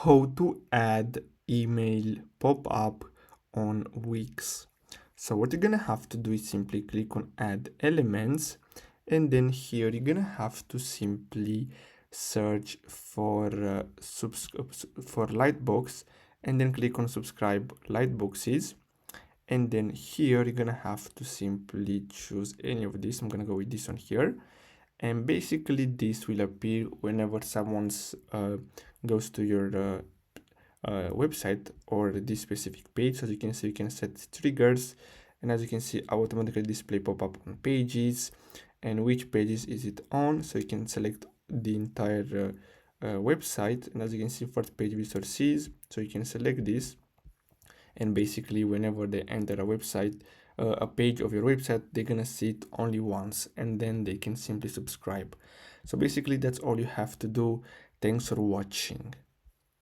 how to add email pop-up on Wix. So what you're gonna have to do is simply click on add elements, and then here you're gonna have to simply search for Lightbox, and then click on subscribe Lightboxes. And then here you're gonna have to simply choose any of these. I'm gonna go with this one here, and basically this will appear whenever someone's goes to your website or this specific page. As you can see, you can set triggers, and as you can see, automatically display pop-up on pages and which pages is it on. So you can select the entire website, and as you can see, first page resources, so you can select this, and basically whenever they enter a website, a page of your website, they're gonna see it only once, and then they can simply subscribe. So basically that's all you have to do. Thanks for watching.